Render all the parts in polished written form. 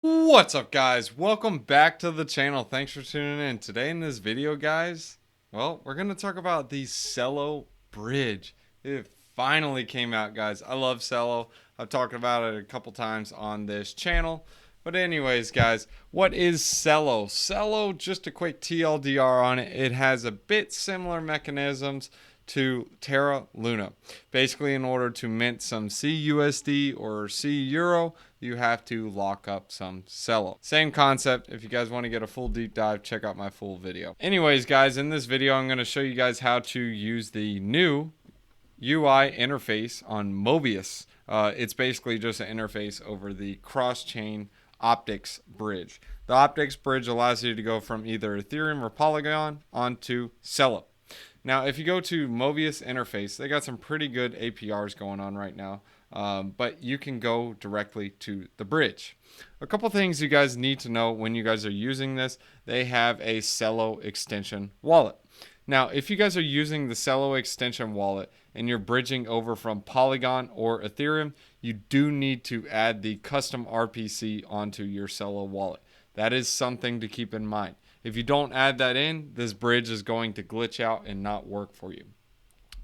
What's up, guys? Welcome back to the channel. Thanks for tuning in. Today in this video, guys, well, we're going to talk about the Celo bridge. It finally came out, guys. I love Celo. I've talked about it a couple times on this channel. But anyways, guys, what is Celo? Celo, just a quick TLDR on it. It has a bit similar mechanisms to Terra Luna. Basically, in order to mint some CUSD or C Euro, you have to lock up some Celo. Same concept. If you guys want to get a full deep dive, check out my full video. Anyways, guys, in this video, I'm going to show you guys how to use the new UI interface on Mobius. It's basically just an interface over the cross-chain Optics bridge. The Optics bridge allows you to go from either Ethereum or Polygon onto Celo. Now, if you go to Mobius interface, they got some pretty good APRs going on right now, but you can go directly to the bridge. A couple things you guys need to know when you guys are using this: they have a Celo extension wallet. Now, if you guys are using the Celo extension wallet and you're bridging over from Polygon or Ethereum, you do need to add the custom RPC onto your Celo wallet. That is something to keep in mind. If you don't add that in, this bridge is going to glitch out and not work for you.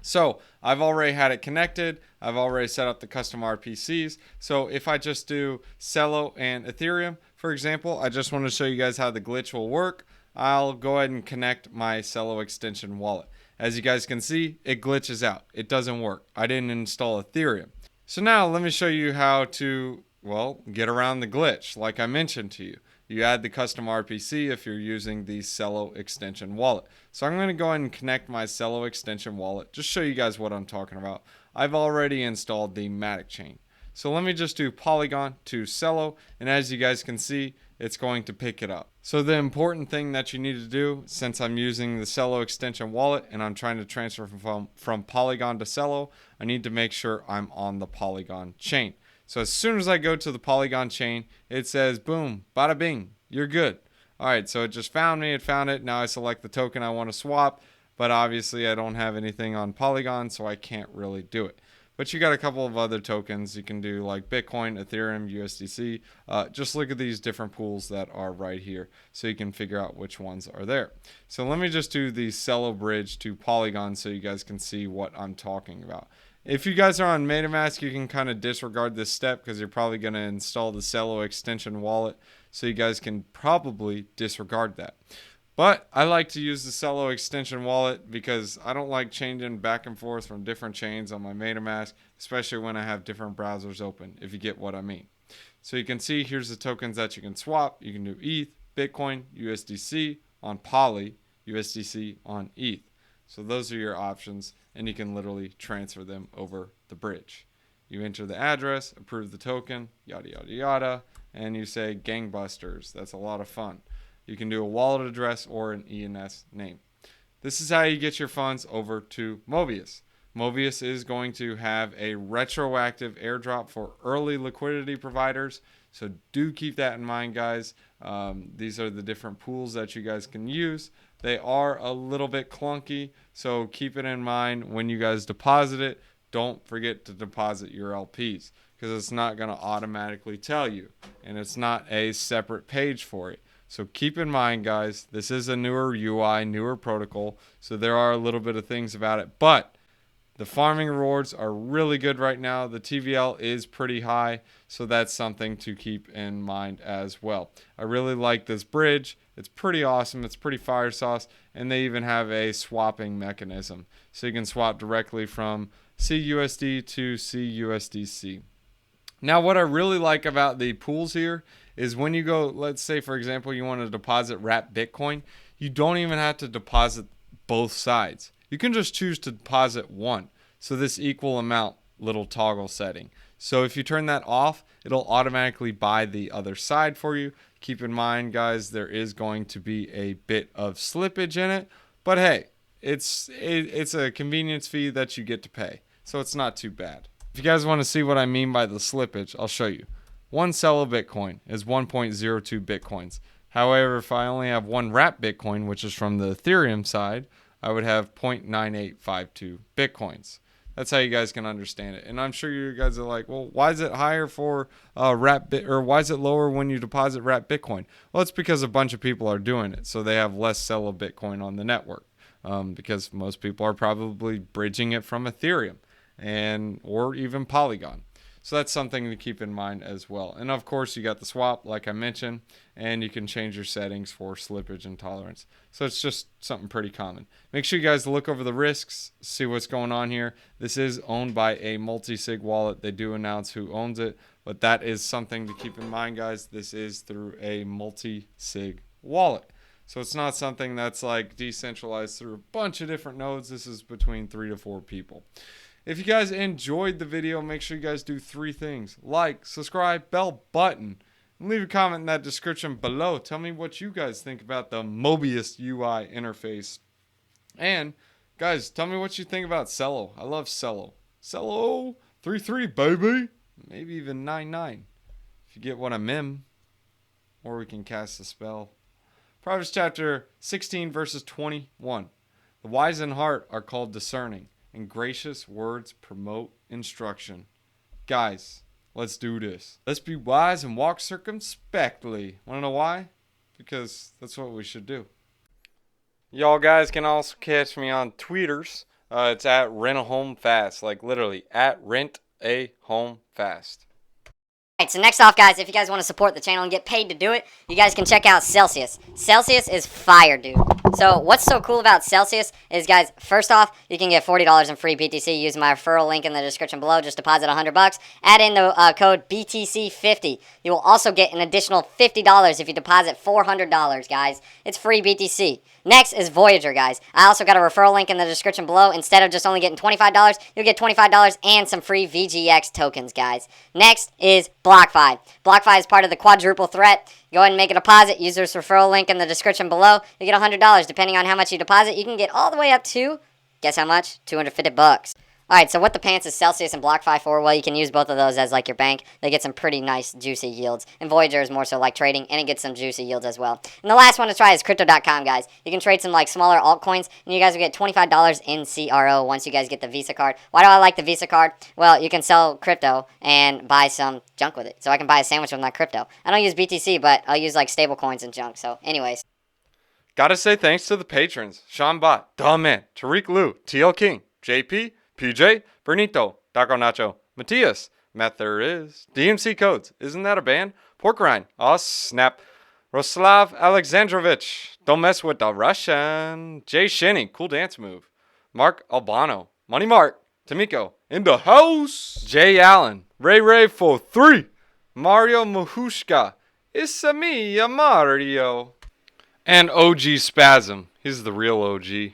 So I've already had it connected. I've already set up the custom RPCs. So if I just do Celo and Ethereum, for example, I just want to show you guys how the glitch will work. I'll go ahead and connect my Celo extension wallet. As you guys can see, it glitches out. It doesn't work. I didn't install Ethereum. So now let me show you how to, well, get around the glitch like I mentioned to you. You add the custom RPC if you're using the Celo extension wallet. So I'm going to go ahead and connect my Celo extension wallet. Just show you guys what I'm talking about. I've already installed the Matic chain. So let me just do Polygon to Celo, and as you guys can see, it's going to pick it up. So the important thing that you need to do, since I'm using the Celo extension wallet and I'm trying to transfer from Polygon to Celo, I need to make sure I'm on the Polygon chain. So as soon as I go to the Polygon chain, it says, boom, bada bing, you're good. All right, so it just found me, it found it. Now I select the token I want to swap, but obviously I don't have anything on Polygon, so I can't really do it. But you got a couple of other tokens you can do, like Bitcoin, Ethereum, USDC. Just look at these different pools that are right here so you can figure out which ones are there. So let me just do the Celo bridge to Polygon so you guys can see what I'm talking about. If you guys are on MetaMask, you can kind of disregard this step because you're probably going to install the Celo extension wallet. So you guys can probably disregard that. But I like to use the Celo extension wallet because I don't like changing back and forth from different chains on my MetaMask, especially when I have different browsers open, if you get what I mean. So you can see here's the tokens that you can swap. You can do ETH, Bitcoin, USDC on Poly, USDC on ETH. So those are your options, and you can literally transfer them over the bridge. You enter the address, approve the token, yada, yada, yada, and you say gangbusters. That's a lot of fun. You can do a wallet address or an ENS name. This is how you get your funds over to Mobius. Mobius is going to have a retroactive airdrop for early liquidity providers. So do keep that in mind, guys. These are the different pools that you guys can use. They are a little bit clunky, so keep it in mind when you guys deposit it. Don't forget to deposit your LPs because it's not going to automatically tell you, and it's not a separate page for it. So keep in mind, guys, this is a newer UI, newer protocol, so there are a little bit of things about it. But the farming rewards are really good right now. The TVL is pretty high, so that's something to keep in mind as well. I really like this bridge. It's pretty awesome. It's pretty fire sauce, and they even have a swapping mechanism. So you can swap directly from CUSD to CUSDC. Now, what I really like about the pools here is when you go, let's say, for example, you want to deposit wrapped Bitcoin, you don't even have to deposit both sides. You can just choose to deposit one. So this equal amount little toggle setting. So if you turn that off, it'll automatically buy the other side for you. Keep in mind, guys, there is going to be a bit of slippage in it, but hey, it's a convenience fee that you get to pay. So it's not too bad. If you guys want to see what I mean by the slippage, I'll show you. One Celo Bitcoin is 1.02 Bitcoins. However, if I only have one wrapped Bitcoin, which is from the Ethereum side, I would have 0.9852 Bitcoins. That's how you guys can understand it. And I'm sure you guys are like, well, why is it higher for or why is it lower when you deposit wrapped Bitcoin? Well, it's because a bunch of people are doing it, so they have less Celo Bitcoin on the network, because most people are probably bridging it from Ethereum or even Polygon. So that's something to keep in mind as well. And of course, you got the swap, like I mentioned, and you can change your settings for slippage and tolerance. So it's just something pretty common. Make sure you guys look over the risks, see what's going on here. This is owned by a multi-sig wallet. They do announce who owns it, but that is something to keep in mind, guys. This is through a multi-sig wallet. So it's not something that's like decentralized through a bunch of different nodes. This is between 3 to 4 people. If you guys enjoyed the video, make sure you guys do 3 things. Like, subscribe, bell button, and leave a comment in that description below. Tell me what you guys think about the Mobius UI interface. And, guys, tell me what you think about Celo. I love Celo. Celo 3.3, baby. Maybe even 9.9. If you get what I mean. Or we can cast a spell. Proverbs chapter 16, verses 21. The wise in heart are called discerning, and gracious words promote instruction. Guys, let's do this. Let's be wise and walk circumspectly. Want to know why? Because that's what we should do. Y'all guys can also catch me on tweeters. It's at rent-a-home-fast. Like literally, at rent-a-home-fast. Alright, so next off, guys, if you guys want to support the channel and get paid to do it, you guys can check out Celsius. Celsius is fire, dude. So what's so cool about Celsius is, guys, first off, you can get $40 in free BTC using my referral link in the description below. Just deposit $100. Add in the code BTC50. You will also get an additional $50 if you deposit $400, guys. It's free BTC. Next is Voyager, guys. I also got a referral link in the description below. Instead of just only getting $25, you'll get $25 and some free VGX tokens, guys. Next is BlockFi. BlockFi is part of the quadruple threat. Go ahead and make a deposit. Use this referral link in the description below. You get $100. Depending on how much you deposit, you can get all the way up to, guess how much? $250. Alright, so what the pants is Celsius and BlockFi for? Well, you can use both of those as like your bank. They get some pretty nice, juicy yields. And Voyager is more so like trading, and it gets some juicy yields as well. And the last one to try is Crypto.com, guys. You can trade some like smaller altcoins, and you guys will get $25 in CRO once you guys get the Visa card. Why do I like the Visa card? Well, you can sell crypto and buy some junk with it. So I can buy a sandwich with my crypto. I don't use BTC, but I'll use like stablecoins and junk. So anyways. Gotta say thanks to the patrons. Sean Bott, Dumb Man, Tariq Liu, TL King, JP, PJ, Bernito, Daco Nacho, Matthias, Matt There Is, DMC Codes, Isn't That a Band? Pork Rind, Oh Snap, Roslav Alexandrovich, Don't Mess with the Russian, Jay Shinny, Cool Dance Move, Mark Albano, Money Mark, Tamiko, In the House, Jay Allen, Ray 43, Mario Mahushka, It's me, Mario, and OG Spasm, he's the real OG.